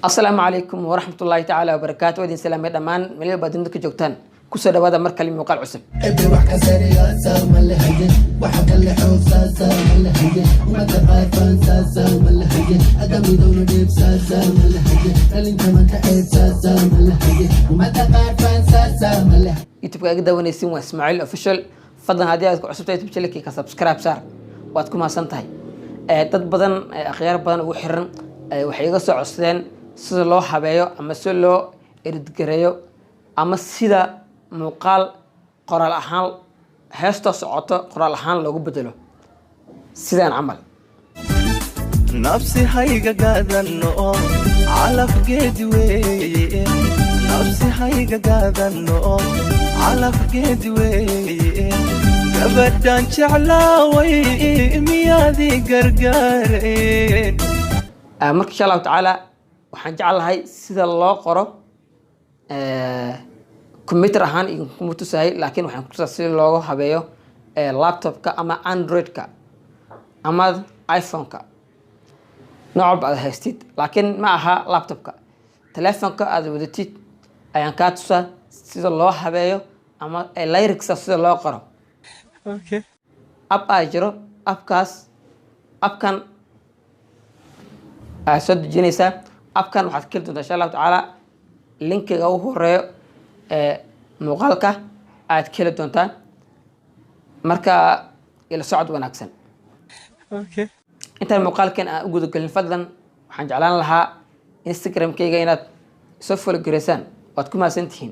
السلام عليكم ورحمة الله تعالى وبركاته ودين سلام دمان مليون بدون دك جوتان كسر هذا مركل مقال عسب ابي وحكة سريعة سام اللهجة وحق اللحوم سام اللهجة وما تقايفان سام اللهجة أدمي دون ديب سام اللهجة اللي انت ما تحيد سام اللهجة وما تقايفان سام اللهجة يوتيوب كده ونسيم واسماعيل اوفيشال فضلا هذه عسب يوتيوب شلكي كسبسكرايب صار وادكم ما سنتهي dad badan akhyaar badan ugu xiran waxay iga soo codsadeen sida loo habeeyo ama sida loo edit-gareeyo ama sida muuqaal qoraal ahaan heesta socoto qoraal ahaan loogu bedelo sidaan camal nafsi hayga gaadano calaf geedi weeye nafsi hayga gaadano calaf geedi weeye gabadhan jeclaaway miyaadii gargaareen marka insha allahu tacaala waxaan jeclahay sida loo qoro computer ahaan iyo kuma tusahay laakiin waxaan kutusaa sida loogu habeeyo laptopka ama androidka ama iphoneka nooc walba aad haystid laakiin ma aha laptopka telefonka aad wadatid ayaan kaa tusaa sida loo habeeyo ama lyricsa sida loo qoro okay app ay jiro appkan soo dejinaysaa appkan waxaad ka heli doontaa insha allahu tacaala linkiga ugu horeeyo muuqaalka aad ka heli doontaa marka ila socod wanaagsan okay intaan muuqaalkan aan u gudagelin fadlan waxaan jeclaan lahaa instagramkayga inaad soo follow gareysaan waad ku mahadsan tihiin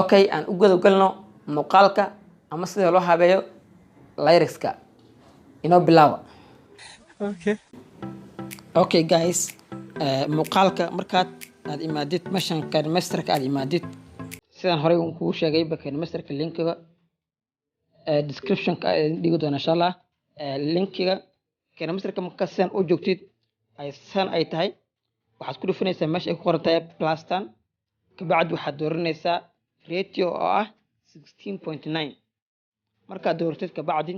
okay aan u gudagelno muuqaalka ama sida loo habeeyo lyricska inoo bilaawa okay guys muuqaalka markaad aad imaadid meshan KineMasterka aad imaadid sidaan horey kugu sheegay KineMasterka linkiga descriptionka dhigi doona insha allah linkiga KineMasterka marka sidaan u joogtid aysan ay tahay waxaad ku dhufanaysaa meesha ay ku qoran tahay plustan kabacdi waxaad dooranaysaa ratio oo ah 16.9 markaad dooratid kabacdi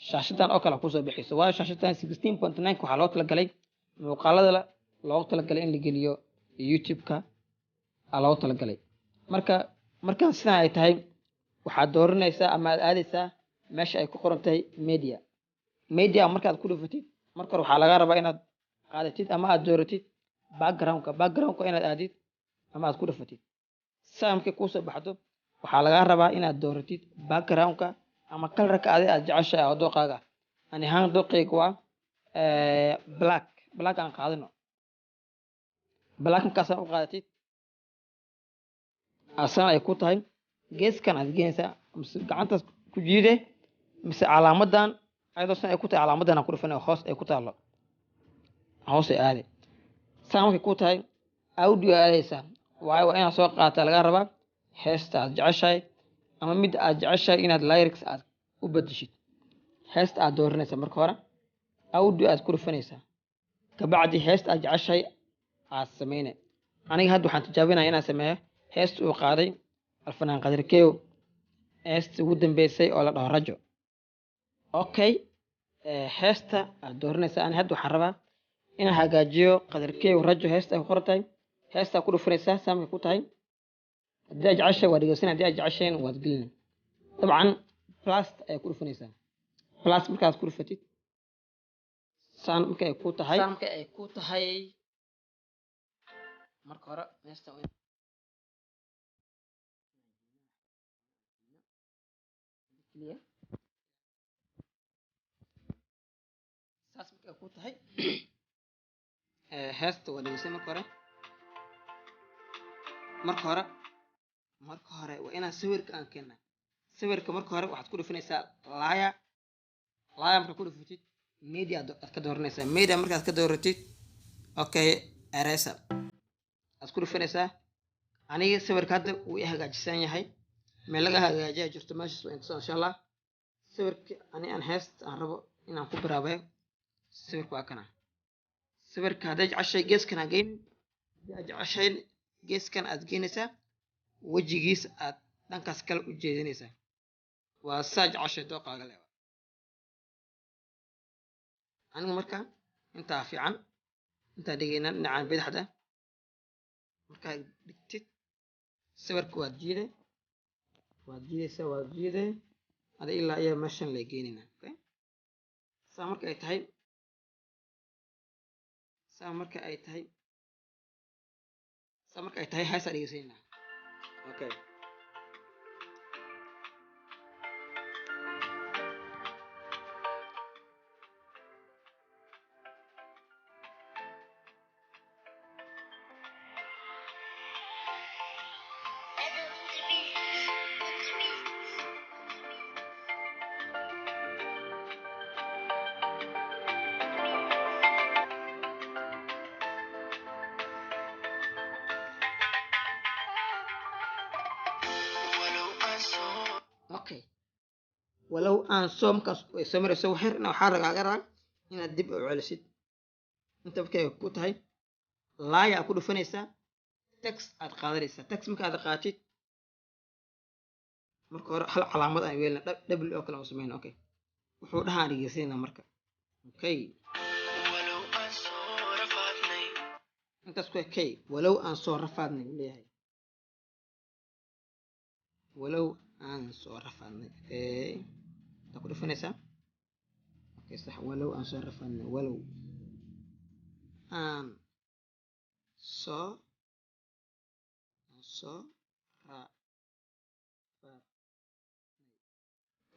shaashadan oo kale kusoo bixiyso waayo shaashadan 16.9 waxaa loo talagalay muuqaalada loogu talagalay in la geliyo youtube-ka loogu talagalay markaan sidan ay tahay waxaad dooranaysaa ama aad aadaysaa meesha ay ku qoran tahay media markaad ku dhufatid marka hore waxaa laga rabaa inaad qaadatid ama aad dooratid backgroundka inaad aadid ama aad ku dhufatid saa markay kuusoo baxdo waxaa laga rabaa inaad dooratid backgroundka ama kalarka aad jeceshahay oo dooqaaga ani ahaan dooqayga waa black aan qaadano black markaasaan u qaadatid asana ay ku tahay geeskan aad geenaysaa mise gacantaas ku jiide mise calaamadan ayadoo san ay ku tahay calaamadan aan ku dhufan hoos ay ku taalo hoos ay aade saa markay ku tahay audio aadaysaa waayo waa inaad soo qaata laga rabaa heesta aad jeceshahay ama mid aad jeceshahay inaad lyrics aad u bedeshid heesta aad dooranaysaa marka hore audio aad ku dhufanaysaa kabacdi heesta aad jeceshahay aad sameynay aniga hadda waxaan tijaabinaya inaan sameeyo heesta uu qaaday alfanaan qadirkeeyo heesta ugu dambeysay oo la dhaho rajo okay heesta aad dooranaysaa ani hadda waxaan rabaa inaan hagaajiyo qadirkeeyo rajo heesta ay ku qoran tahay heesta aad ku dhufanaysaa saamka ku tahay haddii aad jeceshahay waad dhegeysan haddii aad jeceshayn waad gelin dabcan plus ayaa ku dhufanaysaa plus markaad ku dhufatid saan marka ay ku tahay marka hore meesta saas marka ay ku tahay heesta waa dhegeysan marka hore waa inaan sawirka aan keenna sawirka marka hore waxaad ku dhufanaysaa laaya markaad ku dhufatid media aad ka dooranaysaa media markaad ka dooratid okay eraser aad ku dhufanaysaa aniga sawirka hadda wuu i hagaajisan yahay meel laga hagaajiya jirto meeshaas waa intasoo insha allah sawirka ani aan heest aan rabo inaan ku biraabayo sawirka waa kana sawirka hadday jeceshay geeskan aa geyn haddii aad jeceshay geeskan aad geynaysaa wejigiis aad dhankaas kale u jeedinaysaa waa saa jeceshay dooqaaga leewa anigu marka intaa fiican intaa dhigayna dhinacaan bidixda markaad dhigtid sawirka waad jiidaysaa ada ilaa ayaa meeshan la geenina. Okay, saa marka ay tahay haysaa dhegeysanayna. Okay, okay, walow aan soo markaas ay soo marayso waxyarna waxaa ragaaga raag inaad dib u celisid. inta markay ku tahay laaya aad ku dhufanaysaa, text aad qaadanaysaa. text marka aad qaatid marka hore hal calaamad aan weelna w oo kale oo sameeyna. Okay, wuxuu dhahaa dhegeysanayna marka. Okay, intaas ku okay, walow aan soo rafaadnay leeyahay, walow aan soo rafaadnay. Okay, ta ku dhufanaysaa. Okay, sax, walow aan soo rafaadnay, walow aan soo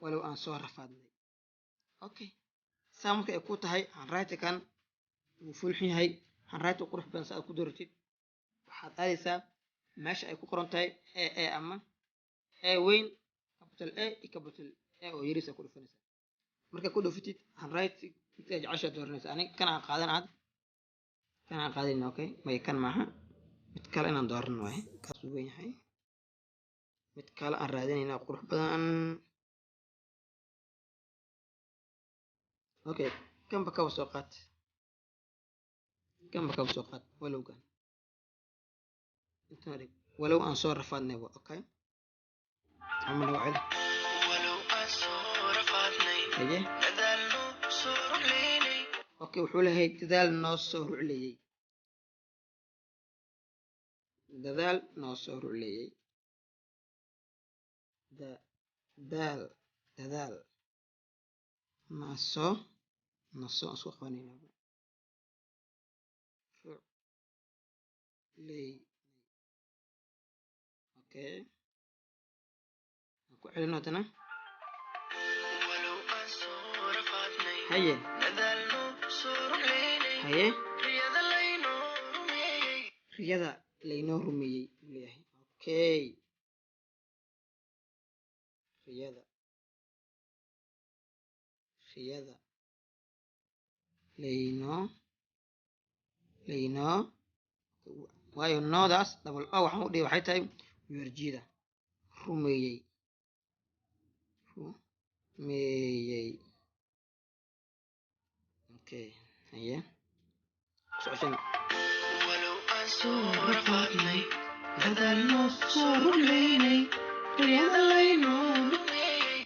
walow aan soo rafaadnay. Okay, saa marka ay ku tahay handwriting-kan wuu fulxin yahay. handwriting qurux badan saa aad ku dooratid waxaad aadaysaa meesha ay ku qoran tahay a ama a weyn, capital A iyo capital A oo yariis aad ku dhufanaysaa. marka ku dhufatid handwriting inta jecesha dooranaysa. ani kan aan qaadanayna. Okay, may kan maaha, mid kale inaan dooran waaye, kaas uu weyn yahay. mid kale aan raadinayna qurux badan. Okay, kanba kaba soo qaat, walowgan intaan dhig, walow aan soo rafaadnay. Okay, ama lagu celi. haye, okay, wuxuu leeyahay dadaal noo soo rucleeyey. dadaal noo soo rucleeyey. dadaal nasoo isku qabanayna. rucleey. Okay, ku celino hadana. haye, riyada laynoo rumeeyey buu leeyahay. Okay, riyada laynoo waayo noodaas double o waxaan u dhihi waxay tahay weerjida. rumeeyey. Okay, haye, socoshan. walow aan soo rafaadnay, dadaal noo soo rucleynay, riyada laynoo rumeeyey.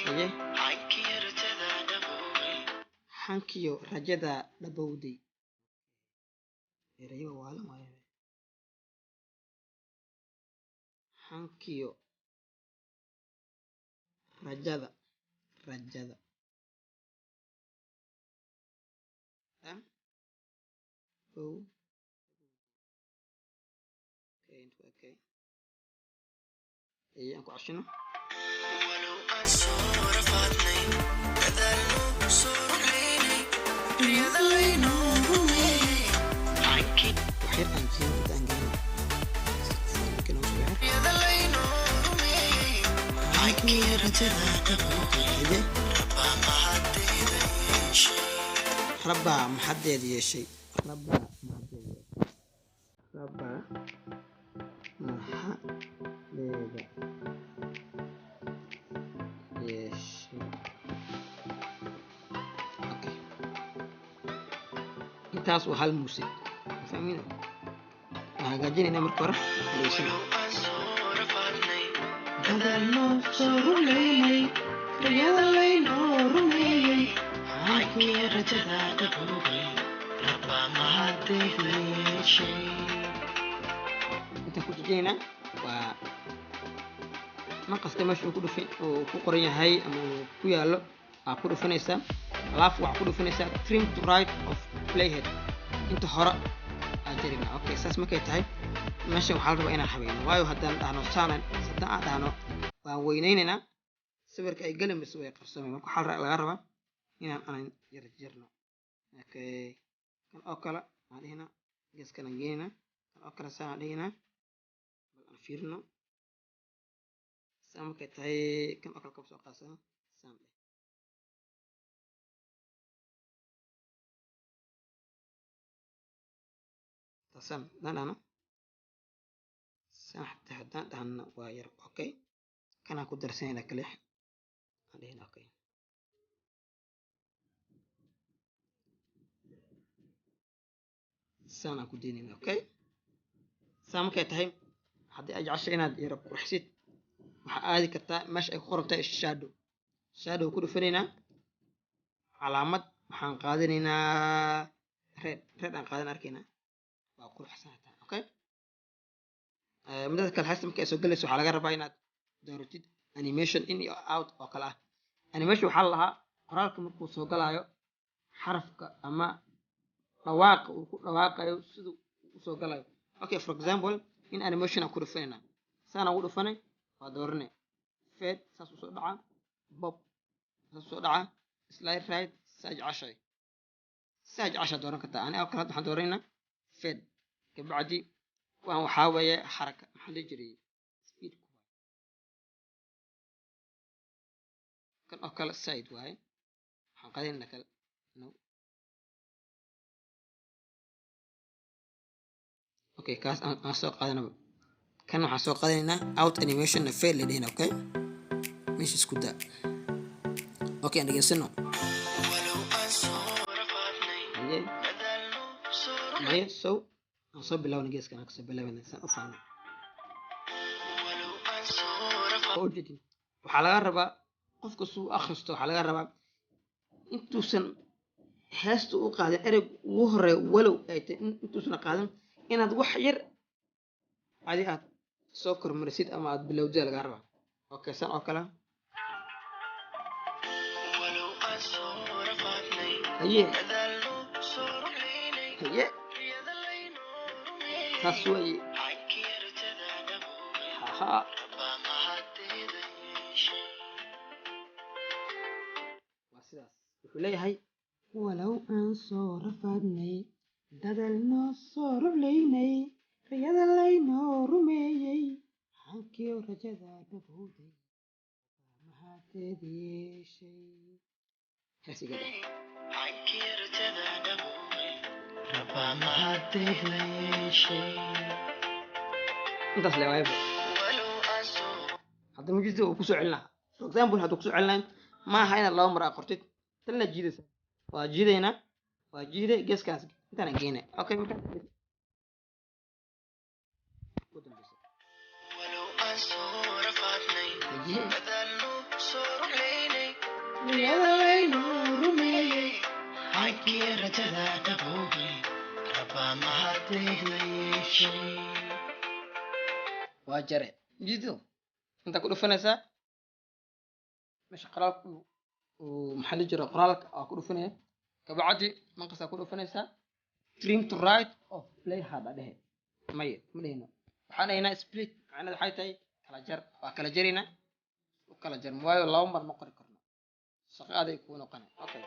haye, hankiyo rajada dhabowday. erayo waalan waaye. hankiyo rajada okay, aan ku cashino. walow aan soo rafaadnay, dadaal noo soo rucleynay, riyada laynoo rumeeyey. waxyar aan jirin aan gelin. riyada laynoo rumeeyey. hankiyo rajada dhabowday. rabbaa maxadeed yeeshay. rabbaa maxadeeda yeeshay. Okay, intaas waa hal muusig. fahmina hagaajinayna marka hore. dadaal noo soo rumeeyey, riyada laynoo rumeeyey. inta ku jijayna waa markasta meesha uu ku qoran yahay ama uu ku yaalo waa ku dhufanaysaa alaaf waxaa ku dhufanaysaa trim to right of playhead inta hore aa jarina okay saas markay tahay meesha waxaa la rabaa inaan habeeno waayo haddaan dhahno saanan haddaan aan dhahno waan weynaynaynaa sawirka ay geli mise way qarsoomay marka waxaa laga rabaa inaan aanan jarjarno okay kan oo kale aan dhihinaa geeskan aan geynaa kan oo kale saan aan dhihinaa bal aan fiirino saan markay tahay kan oo kale kaba soo qaasana saan dheh taasaan haddaan dhahno saan xataa haddaan dhahno waa yar okay kanaan ku darsanayna kalix aan dhihina okay saan aan ku daynayna okay saan markay tahay haddii ay jeceshay inaad yaro qurxisid waxaa aadi kartaa meesha ay ku qoran tahay shadow ku dhufanaynaa calaamad waxaan qaadanaynaa red aan qaadan arkaynaa waa quruxsan hataa okay midada kale haysta marka ay soo galayso waxaa laga rabaa inaad dooratid animation in iyo out oo kale ah animation waxaa la lahaa qoraalka markuu soo galaayo xarafka ama dhawaaqa uu ku dhawaaqayo siduu u soo galayo okay for example in animation aan ku dhufanaynaa saan ugu dhufanay waa dooranay fade saas u soo dhacaa bob saas u soo dhacaa slide right saaj cashay dooran kartaa ani oo kale hadda waxaan dooranaynaa fade kabacdi waan waxaa weeye xaraka maxaa la jiray speed kan oo kale side waaye waxaan qaadanaynaa kale no okay kaas aan soo qaadanaba kan waxaan soo qaadanaynaa out animation na fail la dhihina okay meesha isku daa okay aan dhegeysano maye so aan soo bilaawna geeskan aan kasoo bilaabana saan u faano ujeedin waxaa laga rabaa qofka suu akhristo waxaa laga rabaa intuusan heesta u qaadin ereyg ugu horeeya walow ay tahay intuusan qaadan inaad wax yar adi aad soo kormarisid ama aad bilowdida laga rabaa okay san oo kale haye taas way haha waa sidaas wuxuu leeyahay walow aan soo rafaadnay dadal noo soo rublaynay riyada laynoo rumeeyey xankii rajada dhabowday mahaadeed yeeshay hasiga dheh intaas le waayba hadda mujista uu kusoo celin lahaa for example hadduu kusoo celinayn maaha inaad laba mar aa qortid tanna jiidaysa waa jiidaynaa waa jiiday geeskaas intaan geynay okay markaa waa jare jiido intaa ku dhufanaysaa meesha qoraalka uu maxaa la jira qoraalka aa ku dhufanaya kabacdi manqasaa ku dhufanaysaa trim to right of play hard dhehe maye ma dhehino waxaan dhahaynaa split macnada waxay tahay kala jar waa kala jaraynaa u kala jar waayo laba mar ma qori karno shaqo aday kuu noqonay okay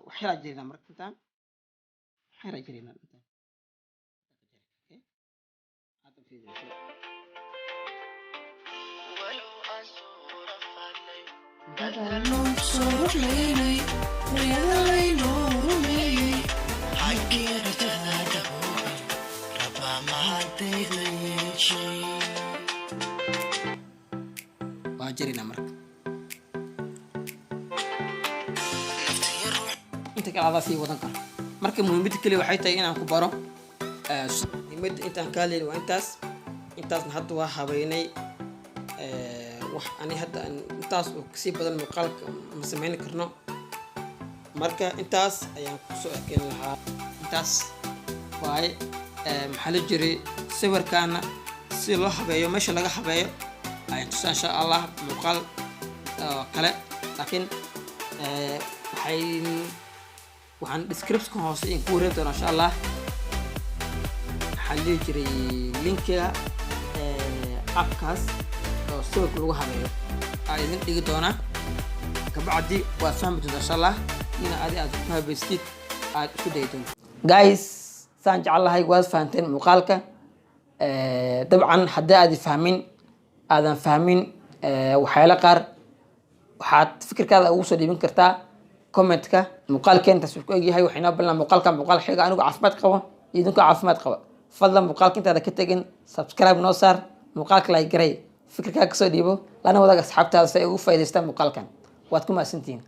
wax yaraa jaraynaa marka intaan wax yaraa jaraynaa intaan hadda fiidayso dadaalno soo ruflaynay riyada laynoo rumeeyey xaggii rajada dhaboobay rabaa mahadayda yeeshay waa jaraynaa marka inta kale adaa sii wadan karo marka muhiimadda keliya waxay tahay inaan ku baro muhiimadda intaan ka hadlayna waa intaasna hadda waa habeynay wax ani hadda intaas oo kasii badan muuqaalka ma samayn karno marka intaas ayaan kusoo ekeyn lahaa intaas waaye maxaa la jiray sawirkaana si loo habeeyo meesha laga habeeyo ayaan tusaa insha allah muuqaal kale laakiin waxaan description hoose in ku wareeg doonaa insha allah waxaa la jiray linkiga appkaas oo sawirka lagu habeeyo aan idin dhigi doonaa kabacdi waad fahmi doontaa insha allah ina aad ku habeystid aad isku dayi doonto guys saan jecelahay waad fahanteen muuqaalka dabcan haddii aad fahmin aadan fahmin waxyaalo qaar waxaad fikirkaada ugu soo dhiibin kartaa commentka muuqaalkeen intaas ku egyahay waxayna ballan muuqaal xiga anigu caafimaad qabo idinku caafimaad qaba fadlan muuqaalka intaada ka tagin subscribe noo saar muuqaalka like garay fikirkaaga kasoo dhiibo lana wadaag asxaabtaada si ay ugu faa'iidaystaan muuqaalkan waad ku mahadsantihiin